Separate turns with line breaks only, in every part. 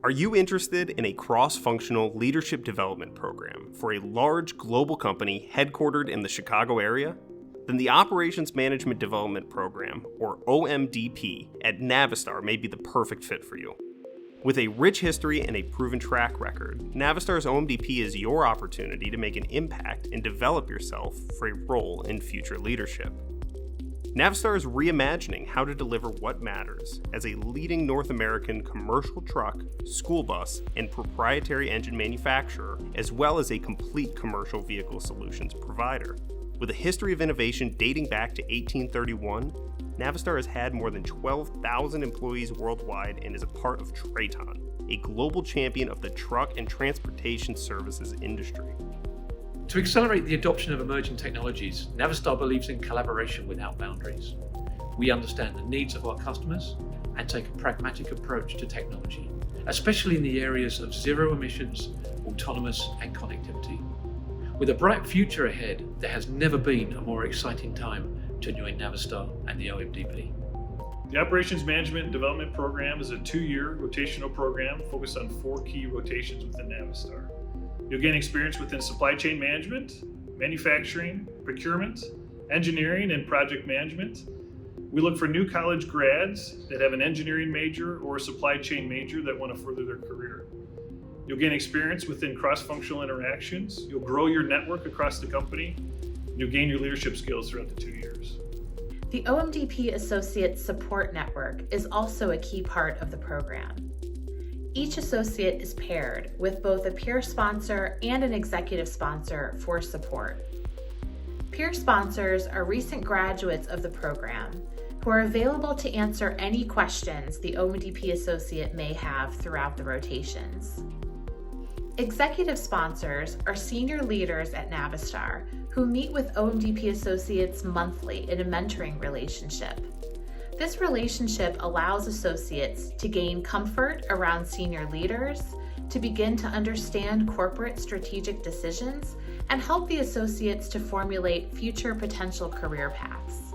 Are you interested in a cross-functional leadership development program for a large global company headquartered in the Chicago area? Then the Operations Management Development Program, or OMDP, at Navistar may be the perfect fit for you. With a rich history and a proven track record, Navistar's OMDP is your opportunity to make an impact and develop yourself for a role in future leadership. Navistar is reimagining how to deliver what matters as a leading North American commercial truck, school bus, and proprietary engine manufacturer, as well as a complete commercial vehicle solutions provider. With a history of innovation dating back to 1831, Navistar has had more than 12,000 employees worldwide and is a part of Traton, a global champion of the truck and transportation services industry.
To accelerate the adoption of emerging technologies, Navistar believes in collaboration without boundaries. We understand the needs of our customers and take a pragmatic approach to technology, especially in the areas of zero emissions, autonomous, and connectivity. With a bright future ahead, there has never been a more exciting time to join Navistar and the OMDP.
The Operations Management Development Program is a 2-year rotational program focused on 4 key rotations within Navistar. You'll gain experience within supply chain management, manufacturing, procurement, engineering, and project management. We look for new college grads that have an engineering major or a supply chain major that want to further their career. You'll gain experience within cross-functional interactions. You'll grow your network across the company. And you'll gain your leadership skills throughout the 2 years.
The OMDP Associate Support Network is also a key part of the program. Each associate is paired with both a peer sponsor and an executive sponsor for support. Peer sponsors are recent graduates of the program who are available to answer any questions the OMDP associate may have throughout the rotations. Executive sponsors are senior leaders at Navistar who meet with OMDP associates monthly in a mentoring relationship. This relationship allows associates to gain comfort around senior leaders, to begin to understand corporate strategic decisions, and help the associates to formulate future potential career paths.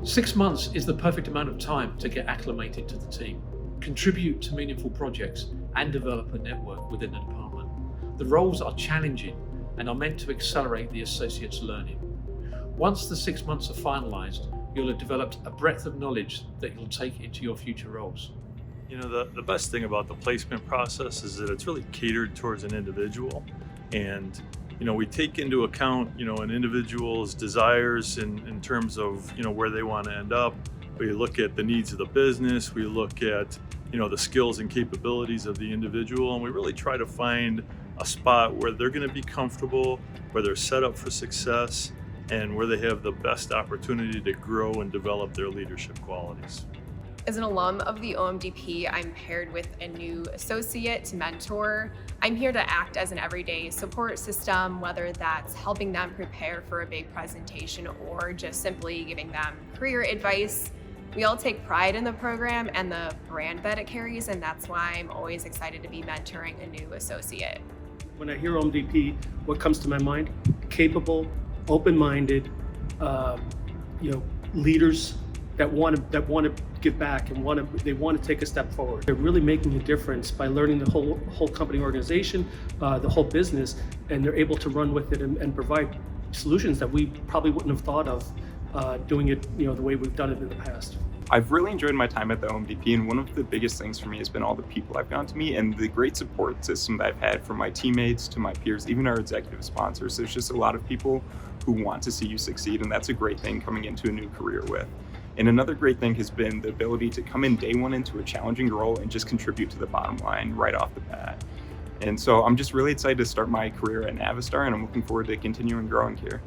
6 months is the perfect amount of time to get acclimated to the team, contribute to meaningful projects, and develop a network within the department. The roles are challenging and are meant to accelerate the associates' learning. Once the 6 months are finalized, you'll have developed a breadth of knowledge that you'll take into your future roles.
You know, the best thing about the placement process is that it's really catered towards an individual. And, you know, we take into account, an individual's desires in terms of, where they want to end up. We look at the needs of the business. We look at, the skills and capabilities of the individual. And we really try to find a spot where they're going to be comfortable, where they're set up for success, and where they have the best opportunity to grow and develop their leadership qualities.
As an alum of the OMDP, I'm paired with a new associate mentor. I'm here to act as an everyday support system, whether that's helping them prepare for a big presentation or just simply giving them career advice. We all take pride in the program and the brand that it carries, and that's why I'm always excited to be mentoring a new associate.
When I hear OMDP, what comes to my mind? Capable, open-minded, leaders that want to give back and they want to take a step forward. They're really making a difference by learning the whole company organization, the whole business, and they're able to run with it and provide solutions that we probably wouldn't have thought of doing it, the way we've done it in the past.
I've really enjoyed my time at the OMDP, and one of the biggest things for me has been all the people I've gotten to meet and the great support system that I've had from my teammates to my peers, even our executive sponsors. There's just a lot of people who want to see you succeed, and that's a great thing coming into a new career with. And another great thing has been the ability to come in day one into a challenging role and just contribute to the bottom line right off the bat. And so I'm just really excited to start my career at Navistar, and I'm looking forward to continuing growing here.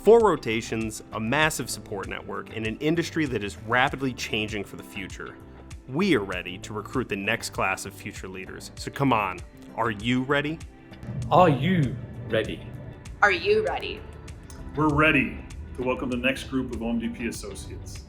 4 rotations, a massive support network, and an industry that is rapidly changing for the future. We are ready to recruit the next class of future leaders. So come on, are you ready?
Are you ready?
Are you ready?
We're ready to welcome the next group of OMDP associates.